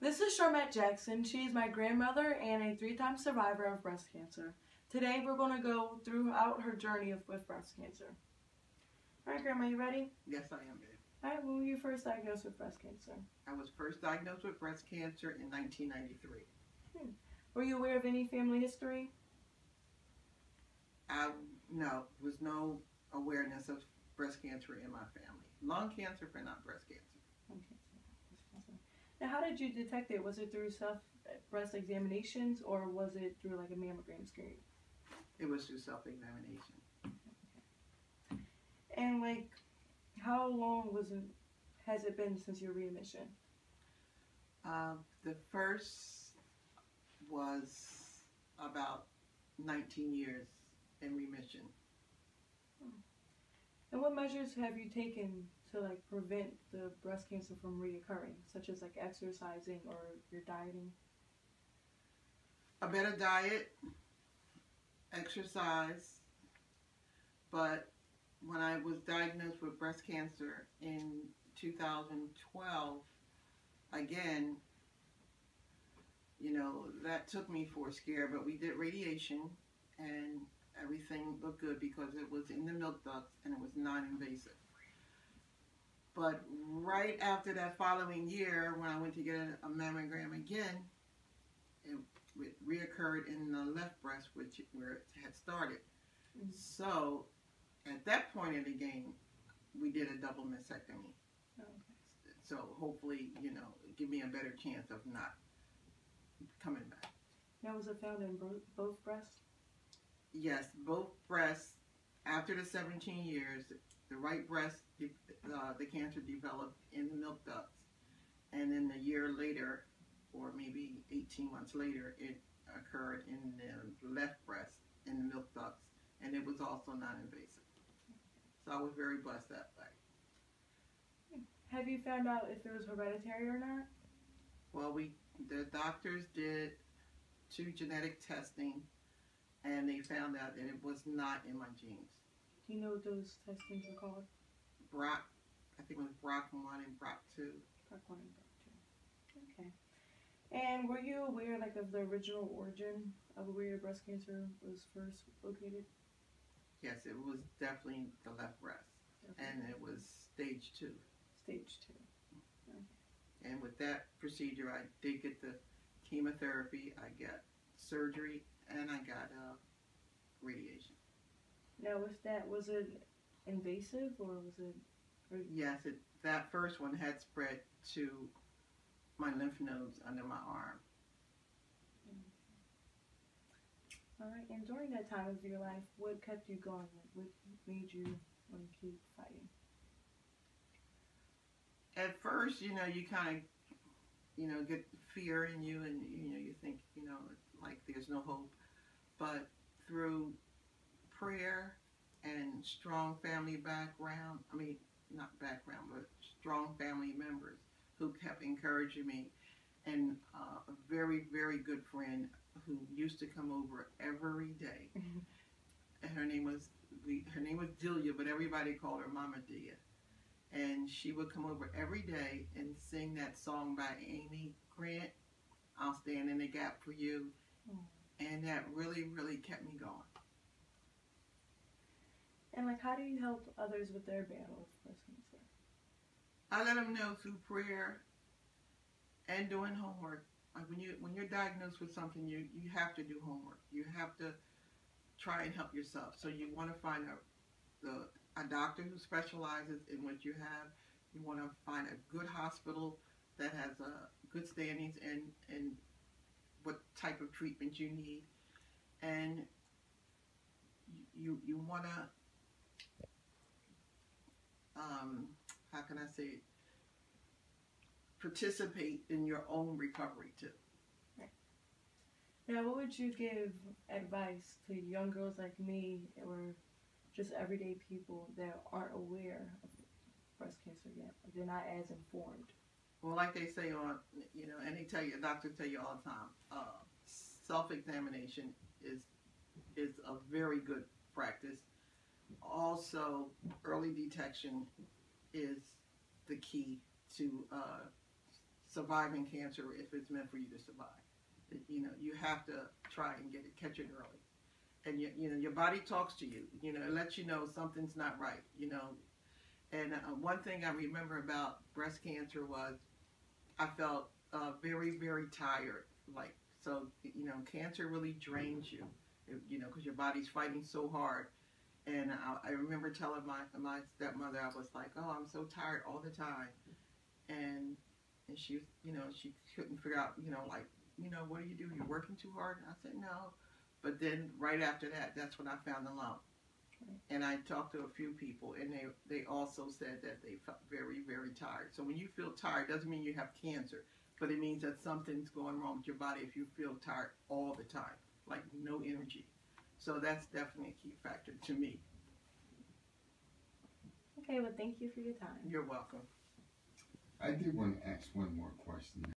This is Paige Jackson. She's my grandmother and a 3-time survivor of breast cancer. Today we're going to go throughout her journey with breast cancer. Alright, Grandma, you ready? Yes, I am, babe. Alright, when were you first diagnosed with breast cancer? I was first diagnosed with breast cancer in 1993. Were you aware of any family history? No, there was no awareness of breast cancer in my family. Lung cancer, but not breast cancer. Okay. Now, how did you detect it? Was it through breast examinations or was it through like a mammogram screen? It was through self-examination. Okay. And like, how long has it been since your readmission? The first was about 19 years in remission. And what measures have you taken to like prevent the breast cancer from reoccurring, such as like exercising or your dieting? A better diet, exercise, but when I was diagnosed with breast cancer in 2012, again, that took me for a scare, but we did radiation and everything looked good because it was in the milk ducts and it was non-invasive. But right after that following year, when I went to get a mammogram again, it reoccurred in the left breast, where it had started. Mm-hmm. So at that point in the game, we did a double mastectomy. Oh, okay. So hopefully, give me a better chance of not coming back. Now, was it found in both breasts? Yes, both breasts. After the 17 years, the right breast, the cancer developed in the milk ducts, and then a year later, or maybe 18 months later, it occurred in the left breast in the milk ducts, and it was also non-invasive. So I was very blessed that way. Have you found out if it was hereditary or not? Well, the doctors did 2 genetic testing, and they found out that it was not in my genes. Do you know what those testings are called? I think it was BRCA1 and BRCA2. BRCA1 and BRCA2. Okay. And were you aware of the original origin of where your breast cancer was first located? Yes, it was definitely the left breast. Okay. And it was stage 2. Stage 2. Okay. And with that procedure, I did get the chemotherapy, I got surgery, and I got radiation. Now, with that, was it invasive or was it? Yes, that first one had spread to my lymph nodes under my arm. All right, and during that time of your life, what kept you going? What made you want to keep fighting? At first, you kind of, get fear in you, and you think, like there's no hope. But through prayer and strong family background, not background, but strong family members who kept encouraging me, and a very, very good friend who used to come over every day. And her name was Delia, but everybody called her Mama Dia. And she would come over every day and sing that song by Amy Grant, "I'll Stand in the Gap for You." And that really, really kept me going. And how do you help others with their battle with breast cancer? I let them know through prayer and doing homework. Like when you're diagnosed with something, you have to do homework. You have to try and help yourself. So you want to find a doctor who specializes in what you have. You want to find a good hospital that has good standings and what type of treatment you need. And you want to, how can I say it, participate in your own recovery too. Right. Now, what would you give advice to young girls like me or just everyday people that aren't aware of breast cancer yet? They're not as informed. Well, like they say and doctors tell you all the time, self-examination is a very good practice. Also, early detection is the key to surviving cancer if it's meant for you to survive. You know, you have to try and catch it early. And you know, your body talks to you. You know, it lets you know something's not right. You know, and one thing I remember about breast cancer was I felt very, very tired. Like, so, you know, cancer really drains you. You know, because your body's fighting so hard. And I remember telling my stepmother, I was like, oh, I'm so tired all the time. And she, you know, she couldn't figure out, you know, like, you know, what do? You're working too hard? And I said, no. But then right after that, that's when I found the lump. And I talked to a few people, and they also said that they felt very, very tired. So when you feel tired, doesn't mean you have cancer, but it means that something's going wrong with your body if you feel tired all the time, like no energy. So that's definitely a key factor to me. Okay, well, thank you for your time. You're welcome. I did want to ask one more question.